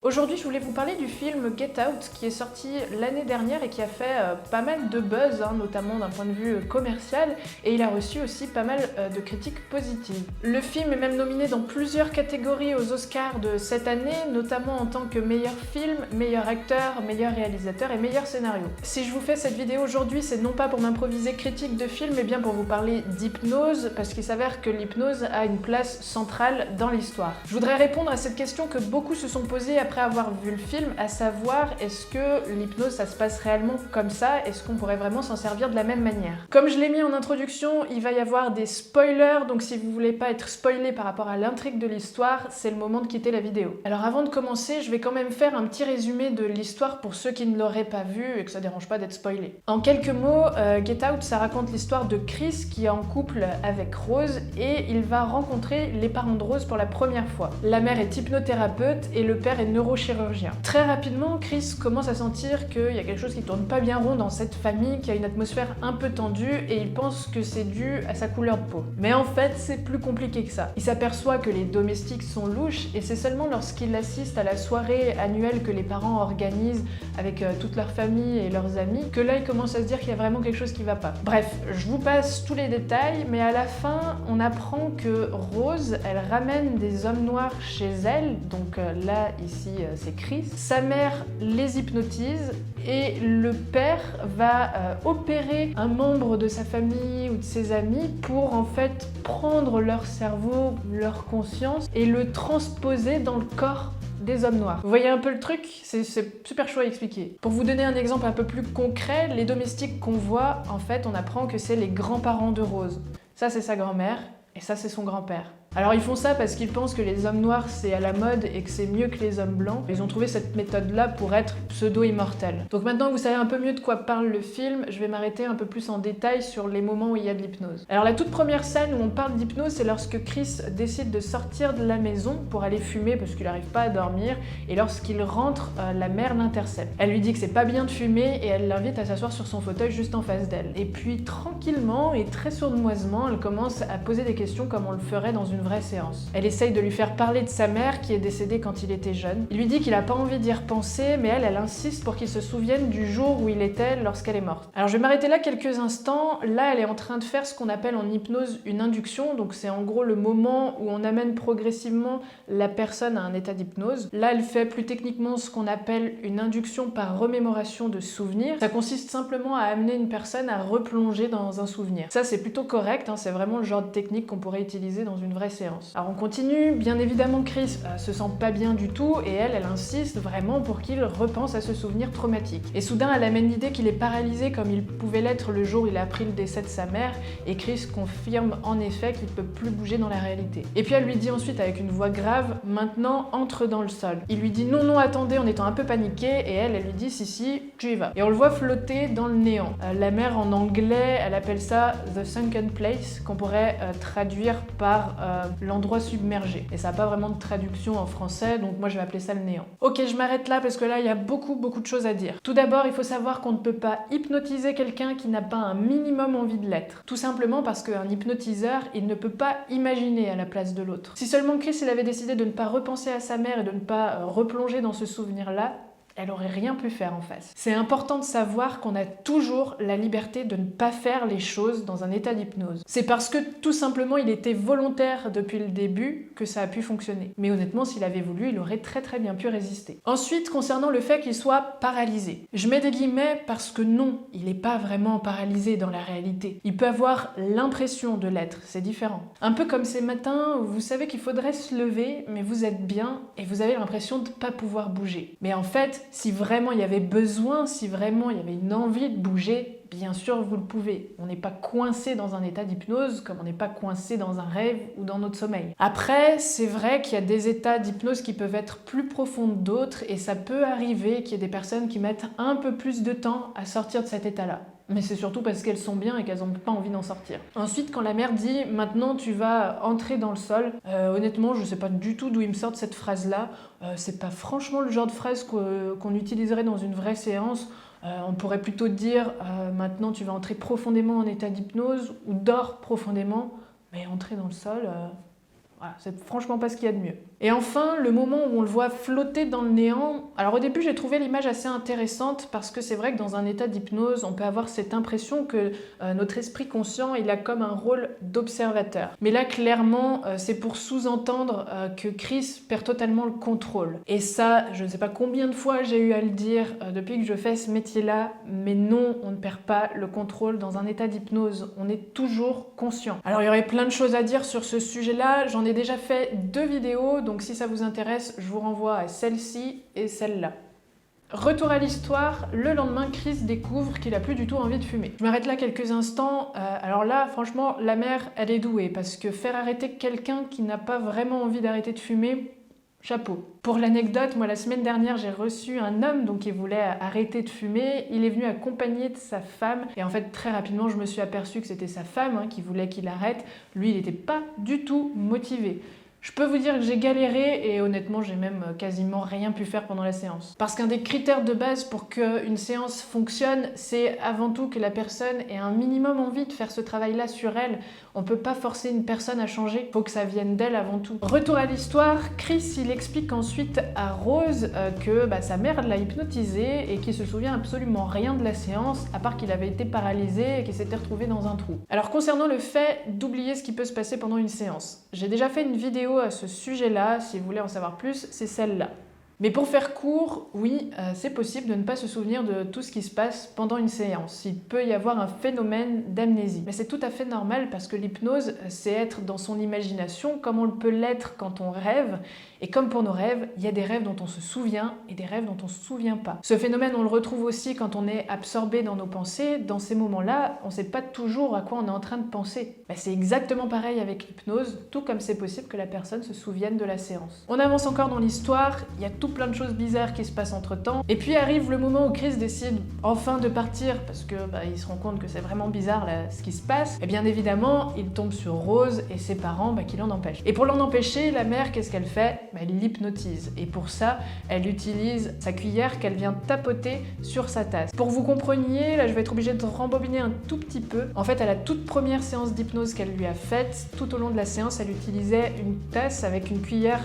Aujourd'hui, je voulais vous parler du film Get Out qui est sorti l'année dernière et qui a fait pas mal de buzz, notamment d'un point de vue commercial, et il a reçu aussi pas mal de critiques positives. Le film est même nominé dans plusieurs catégories aux Oscars de cette année, notamment en tant que meilleur film, meilleur acteur, meilleur réalisateur et meilleur scénario. Si je vous fais cette vidéo aujourd'hui, c'est non pas pour m'improviser critique de film, mais bien pour vous parler d'hypnose, parce qu'il s'avère que l'hypnose a une place centrale dans l'histoire. Je voudrais répondre à cette question que beaucoup se sont posées après avoir vu le film, à savoir est-ce que l'hypnose ça se passe réellement comme ça? Est-ce qu'on pourrait vraiment s'en servir de la même manière? Comme je l'ai mis en introduction, il va y avoir des spoilers, donc si vous voulez pas être spoilé par rapport à l'intrigue de l'histoire, c'est le moment de quitter la vidéo. Alors avant de commencer, je vais quand même faire un petit résumé de l'histoire pour ceux qui ne l'auraient pas vu et que ça dérange pas d'être spoilé. En quelques mots, Get Out, ça raconte l'histoire de Chris qui est en couple avec Rose et il va rencontrer les parents de Rose pour la première fois. La mère est hypnothérapeute et le père est neurochirurgien. Très rapidement, Chris commence à sentir qu'il y a quelque chose qui tourne pas bien rond dans cette famille, qui a une atmosphère un peu tendue et il pense que c'est dû à sa couleur de peau. Mais en fait, c'est plus compliqué que ça. Il s'aperçoit que les domestiques sont louches et c'est seulement lorsqu'il assiste à la soirée annuelle que les parents organisent avec toute leur famille et leurs amis que là, il commence à se dire qu'il y a vraiment quelque chose qui va pas. Bref, je vous passe tous les détails, mais à la fin, on apprend que Rose, elle ramène des hommes noirs chez elle, donc là, ici, c'est Chris. Sa mère les hypnotise et le père va opérer un membre de sa famille ou de ses amis pour en fait prendre leur cerveau, leur conscience et le transposer dans le corps des hommes noirs. Vous voyez un peu le truc? C'est super chaud à expliquer. Pour vous donner un exemple un peu plus concret, les domestiques qu'on voit, en fait, on apprend que c'est les grands-parents de Rose. Ça, c'est sa grand-mère et ça, c'est son grand-père. Alors ils font ça parce qu'ils pensent que les hommes noirs c'est à la mode et que c'est mieux que les hommes blancs. Ils ont trouvé cette méthode-là pour être pseudo-immortels. Donc maintenant que vous savez un peu mieux de quoi parle le film, je vais m'arrêter un peu plus en détail sur les moments où il y a de l'hypnose. Alors la toute première scène où on parle d'hypnose, c'est lorsque Chris décide de sortir de la maison pour aller fumer parce qu'il n'arrive pas à dormir, et lorsqu'il rentre, la mère l'intercepte. Elle lui dit que c'est pas bien de fumer et elle l'invite à s'asseoir sur son fauteuil juste en face d'elle. Et puis tranquillement et très sournoisement, elle commence à poser des questions comme on le ferait dans une vraie séance. Elle essaye de lui faire parler de sa mère qui est décédée quand il était jeune. Il lui dit qu'il a pas envie d'y repenser, mais elle insiste pour qu'il se souvienne du jour où il était lorsqu'elle est morte. Alors je vais m'arrêter là quelques instants. Là, elle est en train de faire ce qu'on appelle en hypnose une induction, donc c'est en gros le moment où on amène progressivement la personne à un état d'hypnose. Là, elle fait plus techniquement ce qu'on appelle une induction par remémoration de souvenirs. Ça consiste simplement à amener une personne à replonger dans un souvenir. Ça, c'est plutôt correct, c'est vraiment le genre de technique qu'on pourrait utiliser dans une vraie séance. Alors on continue, bien évidemment Chris se sent pas bien du tout et elle insiste vraiment pour qu'il repense à ce souvenir traumatique. Et soudain elle amène l'idée qu'il est paralysé comme il pouvait l'être le jour où il a appris le décès de sa mère et Chris confirme en effet qu'il peut plus bouger dans la réalité. Et puis elle lui dit ensuite avec une voix grave, maintenant entre dans le sol. Il lui dit non attendez en étant un peu paniqué et elle lui dit si tu y vas. Et on le voit flotter dans le néant. La mère en anglais elle appelle ça the sunken place qu'on pourrait traduire par l'endroit submergé. Et ça n'a pas vraiment de traduction en français, donc moi je vais appeler ça le néant. Ok, je m'arrête là parce que là il y a beaucoup de choses à dire. Tout d'abord, il faut savoir qu'on ne peut pas hypnotiser quelqu'un qui n'a pas un minimum envie de l'être. Tout simplement parce qu'un hypnotiseur, il ne peut pas imaginer à la place de l'autre. Si seulement Chris il avait décidé de ne pas repenser à sa mère et de ne pas replonger dans ce souvenir-là, elle aurait rien pu faire en face. C'est important de savoir qu'on a toujours la liberté de ne pas faire les choses dans un état d'hypnose. C'est parce que tout simplement il était volontaire depuis le début que ça a pu fonctionner. Mais honnêtement, s'il avait voulu, il aurait très bien pu résister. Ensuite, concernant le fait qu'il soit paralysé. Je mets des guillemets parce que non, il n'est pas vraiment paralysé dans la réalité. Il peut avoir l'impression de l'être, c'est différent. Un peu comme ces matins où vous savez qu'il faudrait se lever, mais vous êtes bien et vous avez l'impression de ne pas pouvoir bouger. Mais en fait, si vraiment il y avait besoin, si vraiment il y avait une envie de bouger, bien sûr vous le pouvez. On n'est pas coincé dans un état d'hypnose comme on n'est pas coincé dans un rêve ou dans notre sommeil. Après, c'est vrai qu'il y a des états d'hypnose qui peuvent être plus profonds que d'autres et ça peut arriver qu'il y ait des personnes qui mettent un peu plus de temps à sortir de cet état-là. Mais c'est surtout parce qu'elles sont bien et qu'elles n'ont pas envie d'en sortir. Ensuite, quand la mère dit « maintenant tu vas entrer dans le sol », honnêtement, je sais pas du tout d'où il me sort cette phrase-là. C'est pas franchement le genre de phrase qu'on utiliserait dans une vraie séance. On pourrait plutôt dire maintenant tu vas entrer profondément en état d'hypnose ou dors profondément, mais entrer dans le sol... Voilà, c'est franchement pas ce qu'il y a de mieux. Et enfin, le moment où on le voit flotter dans le néant. Alors au début, j'ai trouvé l'image assez intéressante parce que c'est vrai que dans un état d'hypnose, on peut avoir cette impression que notre esprit conscient, il a comme un rôle d'observateur. Mais là, clairement, c'est pour sous-entendre que Chris perd totalement le contrôle. Et ça, je ne sais pas combien de fois j'ai eu à le dire depuis que je fais ce métier-là, mais non, on ne perd pas le contrôle dans un état d'hypnose. On est toujours conscient. Alors il y aurait plein de choses à dire sur ce sujet-là. J'en ai déjà fait 2 vidéos, donc si ça vous intéresse, je vous renvoie à celle-ci et celle-là. Retour à l'histoire, le lendemain, Chris découvre qu'il a plus du tout envie de fumer. Je m'arrête là quelques instants. Alors là, franchement, la mère, elle est douée, parce que faire arrêter quelqu'un qui n'a pas vraiment envie d'arrêter de fumer, chapeau. Pour l'anecdote, moi la semaine dernière j'ai reçu un homme donc, qui voulait arrêter de fumer. Il est venu accompagné de sa femme et en fait très rapidement je me suis aperçue que c'était sa femme qui voulait qu'il arrête. Lui il n'était pas du tout motivé. Je peux vous dire que j'ai galéré et honnêtement j'ai même quasiment rien pu faire pendant la séance. Parce qu'un des critères de base pour qu'une séance fonctionne, c'est avant tout que la personne ait un minimum envie de faire ce travail-là sur elle. On peut pas forcer une personne à changer, faut que ça vienne d'elle avant tout. Retour à l'histoire, Chris il explique ensuite à Rose que sa mère l'a hypnotisé et qu'il se souvient absolument rien de la séance, à part qu'il avait été paralysé et qu'il s'était retrouvé dans un trou. Alors concernant le fait d'oublier ce qui peut se passer pendant une séance, j'ai déjà fait une vidéo à ce sujet-là, si vous voulez en savoir plus, c'est celle-là. Mais pour faire court, oui, c'est possible de ne pas se souvenir de tout ce qui se passe pendant une séance. Il peut y avoir un phénomène d'amnésie. Mais c'est tout à fait normal parce que l'hypnose, c'est être dans son imagination comme on le peut l'être quand on rêve. Et comme pour nos rêves, il y a des rêves dont on se souvient et des rêves dont on ne se souvient pas. Ce phénomène, on le retrouve aussi quand on est absorbé dans nos pensées. Dans ces moments-là, on ne sait pas toujours à quoi on est en train de penser. C'est exactement pareil avec l'hypnose, tout comme c'est possible que la personne se souvienne de la séance. On avance encore dans l'histoire, il y a tout plein de choses bizarres qui se passent entre-temps. Et puis arrive le moment où Chris décide enfin de partir parce que il se rend compte que c'est vraiment bizarre là, ce qui se passe. Et bien évidemment, il tombe sur Rose et ses parents qui l'en empêchent. Et pour l'en empêcher, la mère, qu'est-ce qu'elle fait ? Elle l'hypnotise. Et pour ça, elle utilise sa cuillère qu'elle vient tapoter sur sa tasse. Pour que vous compreniez, là je vais être obligée de rembobiner un tout petit peu. En fait, à la toute première séance d'hypnose qu'elle lui a faite, tout au long de la séance, elle utilisait une tasse avec une cuillère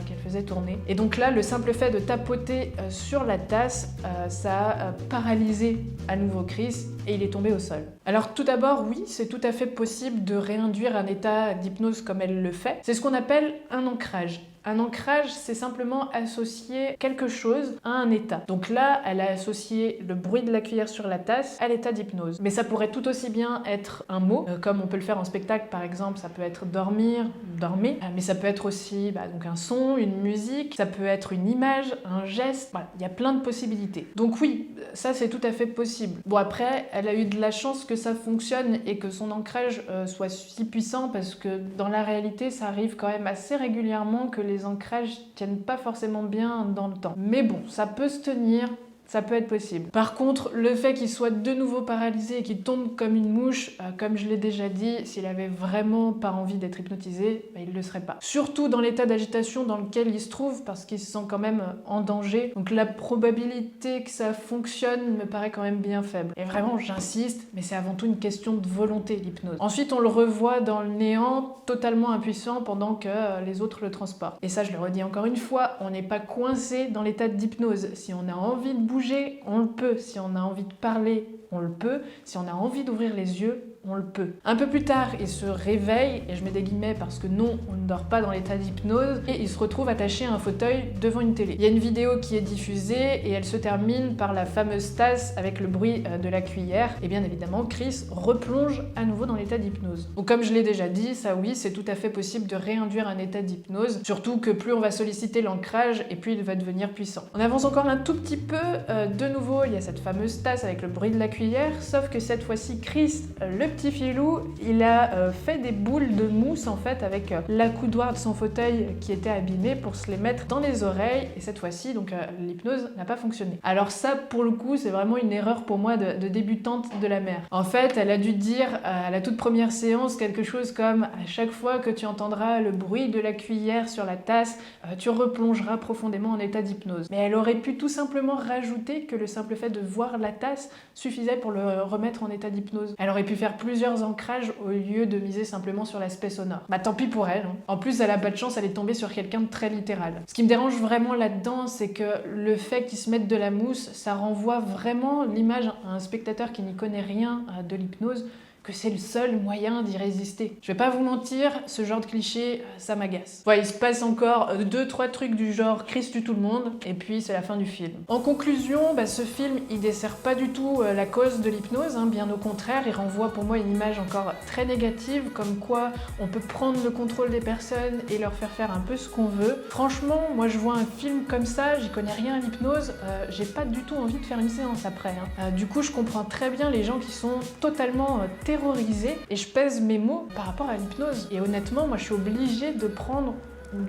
qu'elle faisait tourner. Et donc là, le simple fait de tapoter sur la tasse, ça a paralysé à nouveau Chris et il est tombé au sol. Alors tout d'abord, oui, c'est tout à fait possible de réinduire un état d'hypnose comme elle le fait. C'est ce qu'on appelle un ancrage. Un ancrage, c'est simplement associer quelque chose à un état. Donc là, elle a associé le bruit de la cuillère sur la tasse à l'état d'hypnose. Mais ça pourrait tout aussi bien être un mot, comme on peut le faire en spectacle par exemple, ça peut être dormir, dormez, mais ça peut être aussi donc un son, une musique, ça peut être une image, un geste, voilà, il y a plein de possibilités. Donc oui, ça c'est tout à fait possible. Bon après, elle a eu de la chance que ça fonctionne et que son ancrage soit si puissant parce que dans la réalité, ça arrive quand même assez régulièrement que les ancrages tiennent pas forcément bien dans le temps. Mais bon, ça peut se tenir, ça peut être possible. Par contre, le fait qu'il soit de nouveau paralysé et qu'il tombe comme une mouche, comme je l'ai déjà dit, s'il avait vraiment pas envie d'être hypnotisé, il le serait pas. Surtout dans l'état d'agitation dans lequel il se trouve, parce qu'il se sent quand même en danger. Donc la probabilité que ça fonctionne me paraît quand même bien faible. Et vraiment, j'insiste, mais c'est avant tout une question de volonté, l'hypnose. Ensuite, on le revoit dans le néant, totalement impuissant pendant que les autres le transportent. Et ça, je le redis encore une fois, on n'est pas coincé dans l'état d'hypnose. Si on a envie de bouger, on le peut. Si on a envie de parler, on le peut. Si on a envie d'ouvrir les yeux, on le peut. Un peu plus tard, il se réveille, et je mets des guillemets parce que non, on ne dort pas dans l'état d'hypnose, et il se retrouve attaché à un fauteuil devant une télé. Il y a une vidéo qui est diffusée, et elle se termine par la fameuse tasse avec le bruit de la cuillère, et bien évidemment, Chris replonge à nouveau dans l'état d'hypnose. Donc comme je l'ai déjà dit, ça oui, c'est tout à fait possible de réinduire un état d'hypnose, surtout que plus on va solliciter l'ancrage, et plus il va devenir puissant. On avance encore un tout petit peu, de nouveau, il y a cette fameuse tasse avec le bruit de la cuillère, sauf que cette fois-ci, Chris, le petit filou, il a fait des boules de mousse en fait avec l'accoudoir de son fauteuil qui était abîmé pour se les mettre dans les oreilles et cette fois-ci donc l'hypnose n'a pas fonctionné. Alors ça pour le coup c'est vraiment une erreur pour moi de débutante de la mère. En fait elle a dû dire à la toute première séance quelque chose comme à chaque fois que tu entendras le bruit de la cuillère sur la tasse tu replongeras profondément en état d'hypnose. Mais elle aurait pu tout simplement rajouter que le simple fait de voir la tasse suffisait l'utilisait pour le remettre en état d'hypnose. Elle aurait pu faire plusieurs ancrages au lieu de miser simplement sur l'aspect sonore. Bah tant pis pour elle, hein. En plus, elle a pas de chance, elle est tombée sur quelqu'un de très littéral. Ce qui me dérange vraiment là-dedans, c'est que le fait qu'ils se mettent de la mousse, ça renvoie vraiment l'image à un spectateur qui n'y connaît rien de l'hypnose, que c'est le seul moyen d'y résister. Je vais pas vous mentir, ce genre de cliché, ça m'agace. Ouais, il se passe encore 2-3 trucs du genre Chris tue tout le monde, et puis c'est la fin du film. En conclusion, ce film, il dessert pas du tout la cause de l'hypnose, hein, bien au contraire, il renvoie pour moi une image encore très négative, comme quoi on peut prendre le contrôle des personnes et leur faire un peu ce qu'on veut. Franchement, moi je vois un film comme ça, j'y connais rien à l'hypnose, j'ai pas du tout envie de faire une séance après. Hein. Du coup, je comprends très bien les gens qui sont totalement terrorisés, et je pèse mes mots par rapport à l'hypnose. Et honnêtement, moi je suis obligée de prendre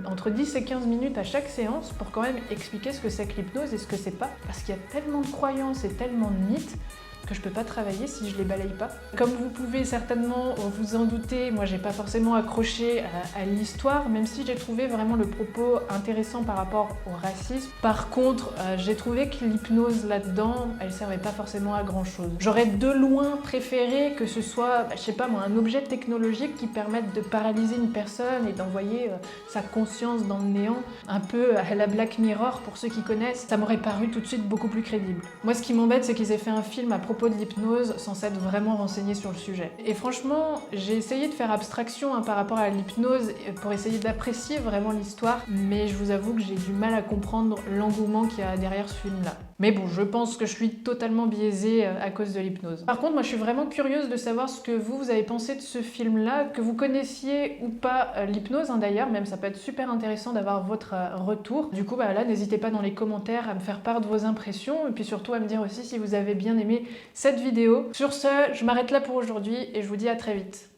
entre 10 et 15 minutes à chaque séance pour quand même expliquer ce que c'est que l'hypnose et ce que c'est pas. Parce qu'il y a tellement de croyances et tellement de mythes que je peux pas travailler si je les balaye pas. Comme vous pouvez certainement vous en douter, moi j'ai pas forcément accroché à l'histoire, même si j'ai trouvé vraiment le propos intéressant par rapport au racisme. Par contre, j'ai trouvé que l'hypnose là-dedans, elle servait pas forcément à grand chose. J'aurais de loin préféré que ce soit, je sais pas moi, un objet technologique qui permette de paralyser une personne et d'envoyer sa conscience dans le néant, un peu à la Black Mirror pour ceux qui connaissent. Ça m'aurait paru tout de suite beaucoup plus crédible. Moi ce qui m'embête, c'est qu'ils aient fait un film à propos de l'hypnose sans s'être vraiment renseigné sur le sujet. Et franchement, j'ai essayé de faire abstraction par rapport à l'hypnose pour essayer d'apprécier vraiment l'histoire, mais je vous avoue que j'ai du mal à comprendre l'engouement qu'il y a derrière ce film-là. Mais bon, je pense que je suis totalement biaisée à cause de l'hypnose. Par contre, moi je suis vraiment curieuse de savoir ce que vous avez pensé de ce film-là, que vous connaissiez ou pas l'hypnose d'ailleurs, même ça peut être super intéressant d'avoir votre retour. Du coup, là, n'hésitez pas dans les commentaires à me faire part de vos impressions, et puis surtout à me dire aussi si vous avez bien aimé cette vidéo. Sur ce, je m'arrête là pour aujourd'hui et je vous dis à très vite.